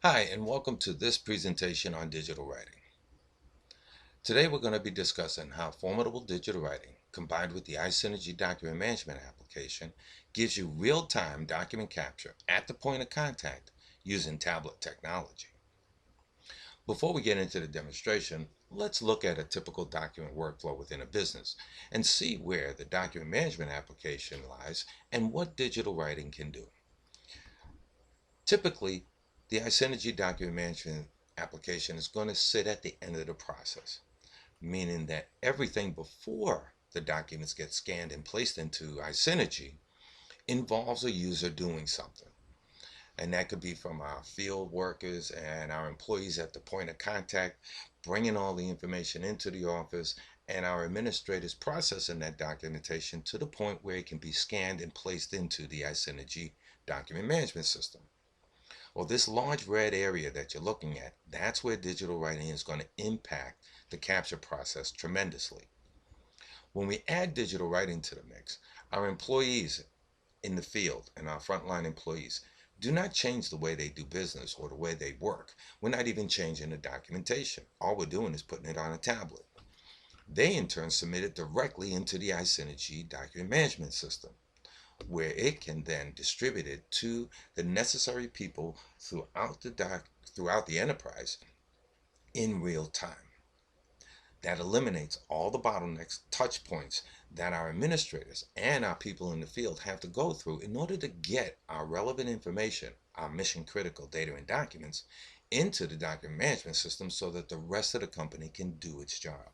Hi, and welcome to this presentation on digital writing. Today we're going to be discussing how formidable digital writing, combined with the iSynergy document management application, gives you real-time document capture at the point of contact using tablet technology. Before we get into the demonstration, let's look at a typical document workflow within a business and see where the document management application lies and what digital writing can do. Typically, the iSynergy document management application is going to sit at the end of the process, meaning that everything before the documents get scanned and placed into iSynergy involves a user doing something. And that could be from our field workers and our employees at the point of contact, bringing all the information into the office, and our administrators processing that documentation to the point where it can be scanned and placed into the iSynergy document management system. Well, this large red area that you're looking at, that's where digital writing is going to impact the capture process tremendously. When we add digital writing to the mix, our employees in the field and our frontline employees do not change the way they do business or the way they work. We're not even changing the documentation. All we're doing is putting it on a tablet. They in turn submit it directly into the iSynergy document management system, where it can then distribute it to the necessary people throughout the enterprise in real time. That eliminates all the bottlenecks, touch points that our administrators and our people in the field have to go through in order to get our relevant information, our mission critical data and documents, into the document management system so that the rest of the company can do its job.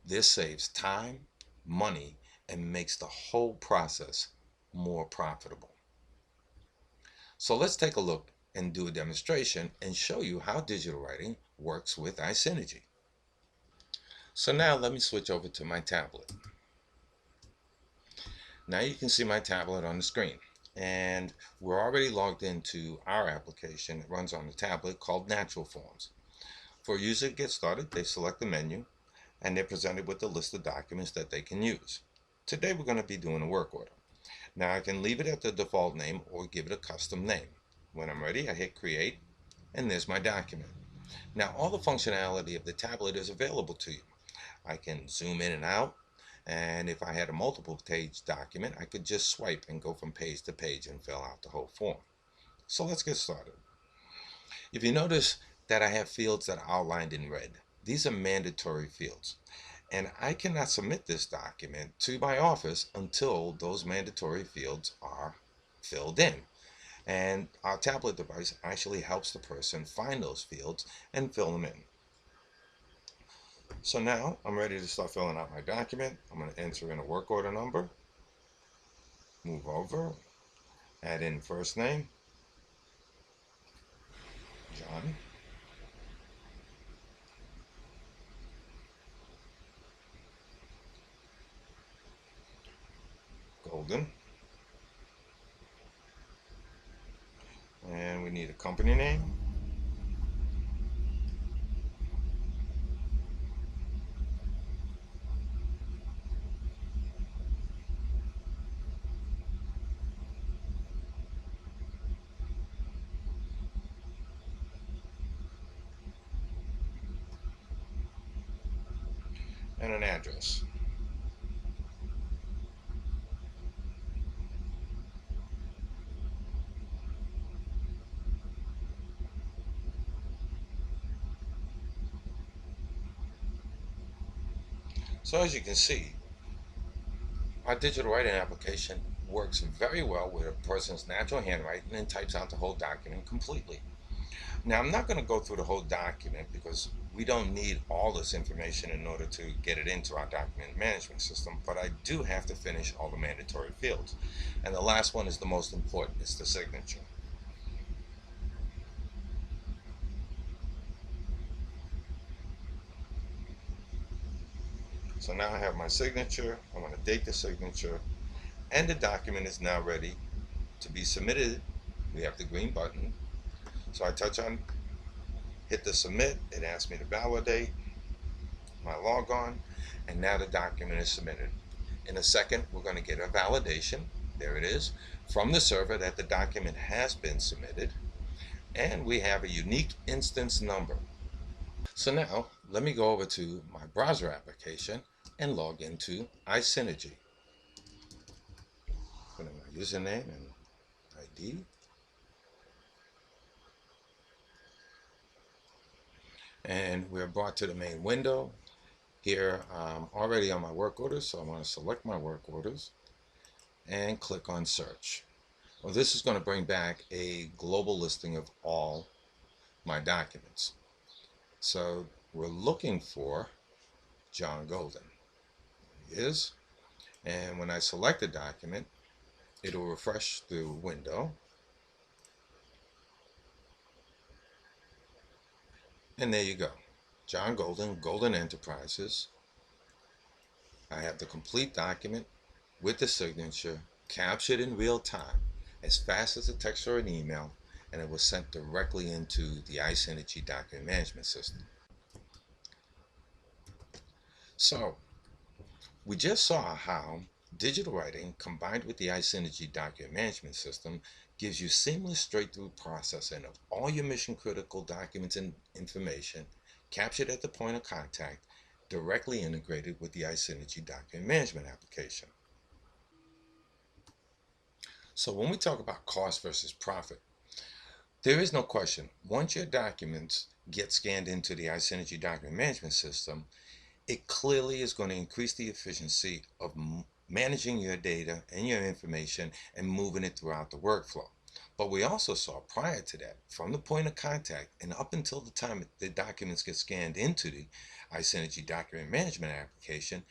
This saves time, money, and makes the whole process more profitable. So let's take a look and do a demonstration and show you how digital writing works with iSynergy. So now let me switch over to my tablet. Now you can see my tablet on the screen, and we're already logged into our application that runs on the tablet called Natural Forms. For a user to get started, they select the menu and they're presented with a list of documents that they can use. Today we're going to be doing a work order. Now I can leave it at the default name or give it a custom name. When I'm ready, I hit create, and there's my document. Now all the functionality of the tablet is available to you. I can zoom in and out, and if I had a multiple page document, I could just swipe and go from page to page and fill out the whole form. So let's get started. If you notice that I have fields that are outlined in red, these are mandatory fields. And I cannot submit this document to my office until those mandatory fields are filled in. And our tablet device actually helps the person find those fields and fill them in. So now I'm ready to start filling out my document. I'm going to enter in a work order number, move over, add in first name, John, Golden, and we need a company name, and an address. So as you can see, our digital writing application works very well with a person's natural handwriting and types out the whole document completely. Now, I'm not going to go through the whole document because we don't need all this information in order to get it into our document management system, but I do have to finish all the mandatory fields. And the last one is the most important, it's the signature. So now I have my signature, I'm going to date the signature, and the document is now ready to be submitted. We have the green button. So I hit the submit, it asks me to validate my logon, and now the document is submitted. In a second, we're going to get a validation, There it is, from the server that the document has been submitted, and we have a unique instance number. So now let me go over to my browser application and log into iSynergy. Put in my username and ID. And we're brought to the main window. Here I'm already on my work orders, so I want to select my work orders and click on search. Well, this is going to bring back a global listing of all my documents. So we're looking for John Golden. He is. And when I select a document, it'll refresh the window. And there you go. John Golden, Golden Enterprises. I have the complete document with the signature, captured in real time, as fast as a text or an email, and it was sent directly into the iSynergy document management system. So, we just saw how digital writing combined with the iSynergy document management system gives you seamless straight-through processing of all your mission-critical documents and information captured at the point of contact, directly integrated with the iSynergy document management application. So when we talk about cost versus profit, there is no question. Once your documents get scanned into the iSynergy document management system, it clearly is going to increase the efficiency of managing your data and your information and moving it throughout the workflow. But we also saw prior to that, from the point of contact and up until the time the documents get scanned into the iSynergy document management application,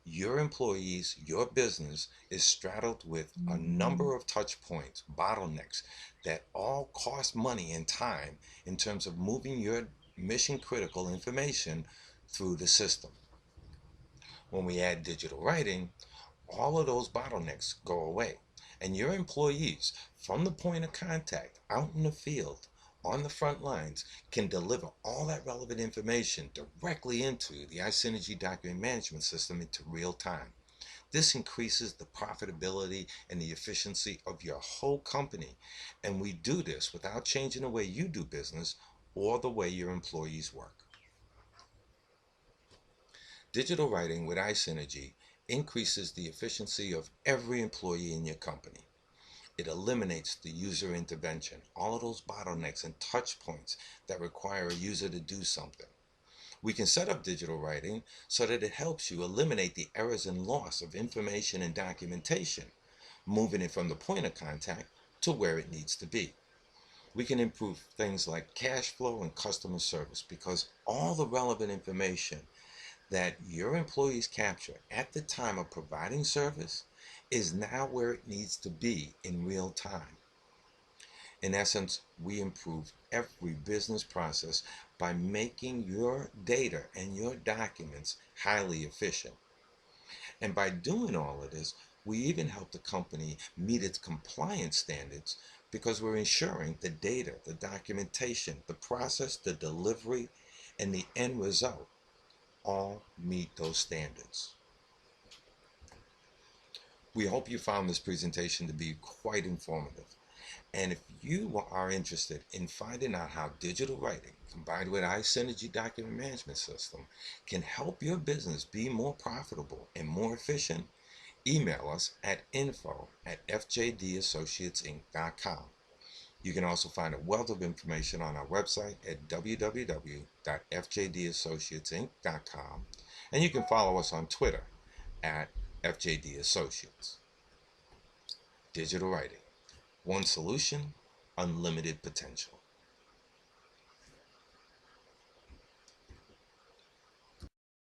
your employees, your business is straddled with a number of touch points, bottlenecks that all cost money and time in terms of moving your mission critical information through the system. When we add digital writing, all of those bottlenecks go away. And your employees, from the point of contact out in the field, on the front lines, can deliver all that relevant information directly into the iSynergy document management system into real time. This increases the profitability and the efficiency of your whole company. And we do this without changing the way you do business or the way your employees work. Digital writing with iSynergy increases the efficiency of every employee in your company. It eliminates the user intervention, all of those bottlenecks and touch points that require a user to do something. We can set up digital writing so that it helps you eliminate the errors and loss of information and documentation, moving it from the point of contact to where it needs to be. We can improve things like cash flow and customer service because all the relevant information that your employees capture at the time of providing service is now where it needs to be in real time. In essence, we improve every business process by making your data and your documents highly efficient. And by doing all of this, we even help the company meet its compliance standards because we're ensuring the data, the documentation, the process, the delivery, and the end result all meet those standards. We hope you found this presentation to be quite informative. And if you are interested in finding out how digital writing combined with iSynergy document management system can help your business be more profitable and more efficient, email us at info@fjdassociatesinc.com. You can also find a wealth of information on our website at www.fjdassociatesinc.com, and you can follow us on Twitter at FJDassociates. Digital writing. One solution, unlimited potential.